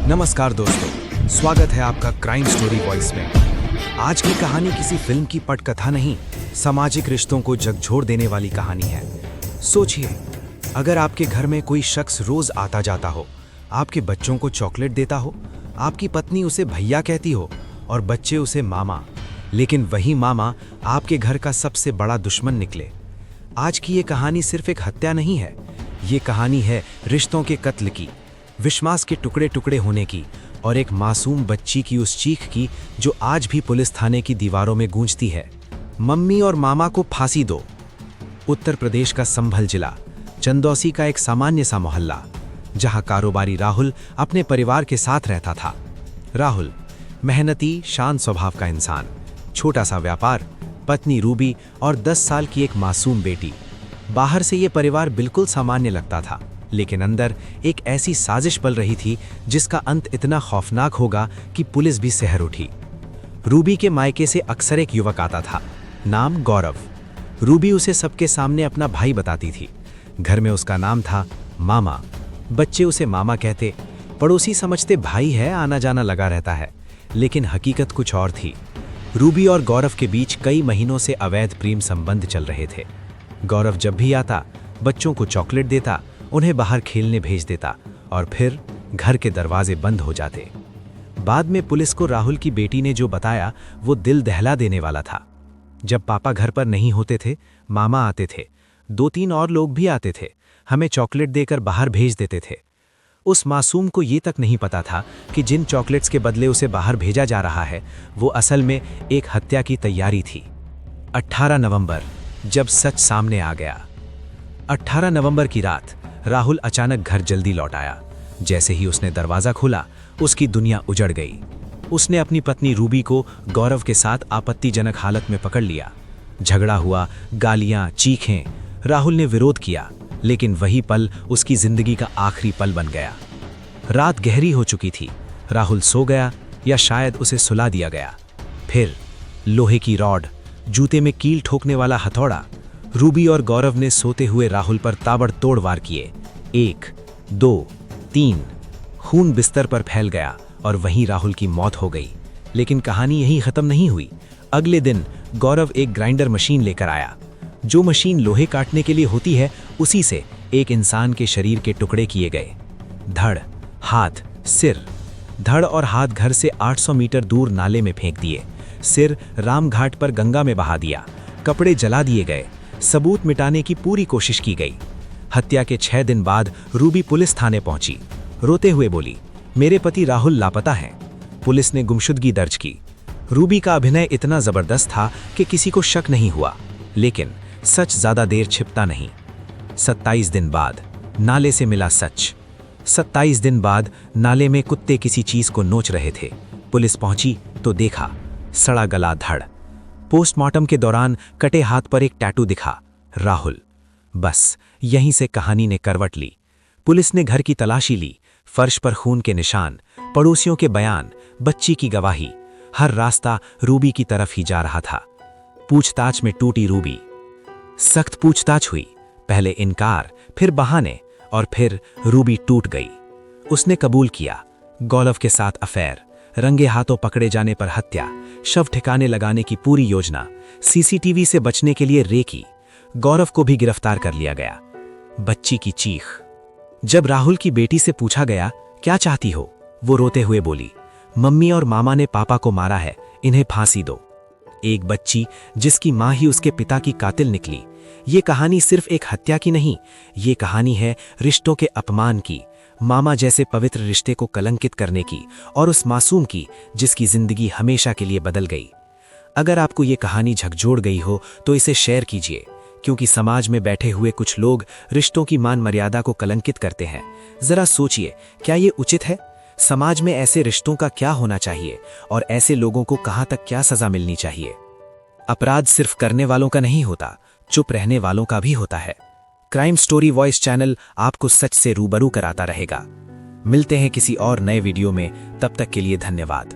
नमस्कार दोस्तों, स्वागत है आपका क्राइम स्टोरी वॉइस में। आज की कहानी किसी फिल्म की पटकथा नहीं, सामाजिक रिश्तों को झकझोर देने वाली कहानी है। सोचिए, अगर आपके घर में कोई शख्स रोज आता जाता हो, आपके बच्चों को चॉकलेट देता हो, आपकी पत्नी उसे भैया कहती हो और बच्चे उसे मामा, लेकिन वही मामा आपके घर का सबसे बड़ा दुश्मन निकले। आज की ये कहानी सिर्फ एक हत्या नहीं है, ये कहानी है रिश्तों के कत्ल की, विश्वास के टुकड़े टुकड़े होने की और एक मासूम बच्ची की उस चीख की जो आज भी पुलिस थाने की दीवारों में गूंजती है। मम्मी और मामा को फांसी दो। उत्तर प्रदेश का संभल जिला, चंदौसी का एक सामान्य सा मोहल्ला, जहां कारोबारी राहुल अपने परिवार के साथ रहता था। राहुल मेहनती, शांत स्वभाव का इंसान, छोटा सा व्यापार, पत्नी रूबी और 10 साल की एक मासूम बेटी। बाहर से ये परिवार बिल्कुल सामान्य लगता था, लेकिन अंदर एक ऐसी साजिश पल रही थी जिसका अंत इतना खौफनाक होगा कि पुलिस भी सहर उठी। रूबी के मायके से अक्सर एक युवक आता था, नाम गौरव। रूबी उसे सबके सामने अपना भाई बताती थी। घर में उसका नाम था मामा। बच्चे उसे मामा कहते, पड़ोसी समझते भाई है, आना जाना लगा रहता है, लेकिन हकीकत कुछ और थी। रूबी और गौरव के बीच कई महीनों से अवैध प्रेम संबंध चल रहे थे। गौरव जब भी आता, बच्चों को चॉकलेट देता, उन्हें बाहर खेलने भेज देता और फिर घर के दरवाजे बंद हो जाते। बाद में पुलिस को राहुल की बेटी ने जो बताया वो दिल दहला देने वाला था। जब पापा घर पर नहीं होते थे, मामा आते थे, 2-3 और लोग भी आते थे, हमें चॉकलेट देकर बाहर भेज देते थे। उस मासूम को ये तक नहीं पता था कि जिन चॉकलेट्स के बदले उसे बाहर भेजा जा रहा है वो असल में एक हत्या की तैयारी थी। 18 नवंबर, जब सच सामने आ गया। 18 नवंबर की रात राहुल अचानक घर जल्दी लौट आया। जैसे ही उसने दरवाजा खोला, उसकी दुनिया उजड़ गई। उसने अपनी पत्नी रूबी को गौरव के साथ आपत्तिजनक हालत में पकड़ लिया। झगड़ा हुआ, गालियां, चीखें। राहुल ने विरोध किया, लेकिन वही पल उसकी जिंदगी का आखिरी पल बन गया। रात गहरी हो चुकी थी। राहुल सो गया या शायद उसे सुला दिया गया। फिर लोहे की रॉड, जूते में कील ठोकने वाला हथौड़ा। रूबी और गौरव ने सोते हुए राहुल पर ताबड़तोड़ वार किए। 1, 2, 3। खून बिस्तर पर फैल गया और वहीं राहुल की मौत हो गई। लेकिन कहानी यहीं खत्म नहीं हुई। अगले दिन गौरव एक ग्राइंडर मशीन लेकर आया। जो मशीन लोहे काटने के लिए होती है, उसी से एक इंसान के शरीर के टुकड़े किए गए। धड़, हाथ, सिर। धड़ और हाथ घर से 800 मीटर दूर नाले में फेंक दिए। सिर रामघाट पर गंगा में बहा दिया। कपड़े जला दिए गए। सबूत मिटाने की पूरी कोशिश की गई। हत्या के 6 दिन बाद रूबी पुलिस थाने पहुंची। रोते हुए बोली, मेरे पति राहुल लापता हैं। पुलिस ने गुमशुदगी दर्ज की। रूबी का अभिनय इतना जबरदस्त था कि किसी को शक नहीं हुआ, लेकिन सच ज्यादा देर छिपता नहीं। 27 दिन बाद नाले से मिला सच। 27 दिन बाद नाले में कुत्ते किसी चीज को नोच रहे थे। पुलिस पहुंची तो देखा सड़ा गला धड़। पोस्टमार्टम के दौरान कटे हाथ पर एक टैटू दिखा, राहुल। बस यहीं से कहानी ने करवट ली। पुलिस ने घर की तलाशी ली। फर्श पर खून के निशान, पड़ोसियों के बयान, बच्ची की गवाही। हर रास्ता रूबी की तरफ ही जा रहा था। पूछताछ में टूटी रूबी। सख्त पूछताछ हुई, पहले इनकार, फिर बहाने, और फिर रूबी टूट गई। उसने कबूल किया, गौरव के साथ अफेयर, रंगे हाथों पकड़े जाने पर हत्या, शव ठिकाने लगाने की पूरी योजना, सीसीटीवी से बचने के लिए रेकी। गौरव को भी गिरफ्तार कर लिया गया। बच्ची की चीख। जब राहुल की बेटी से पूछा गया, क्या चाहती हो, वो रोते हुए बोली, मम्मी और मामा ने पापा को मारा है, इन्हें फांसी दो। एक बच्ची जिसकी मां ही उसके पिता की कातिल निकली। ये कहानी सिर्फ एक हत्या की नहीं, ये कहानी है रिश्तों के अपमान की, मामा जैसे पवित्र रिश्ते को कलंकित करने की, और उस मासूम की जिसकी जिंदगी हमेशा के लिए बदल गई। अगर आपको ये कहानी झकझोर गई हो तो इसे शेयर कीजिए, क्योंकि समाज में बैठे हुए कुछ लोग रिश्तों की मान मर्यादा को कलंकित करते हैं। जरा सोचिए, क्या ये उचित है? समाज में ऐसे रिश्तों का क्या होना चाहिए और ऐसे लोगों को कहां तक क्या सजा मिलनी चाहिए? अपराध सिर्फ करने वालों का नहीं होता, चुप रहने वालों का भी होता है। क्राइम स्टोरी वॉइस चैनल आपको सच से रूबरू कराता रहेगा। मिलते हैं किसी और नए वीडियो में, तब तक के लिए धन्यवाद।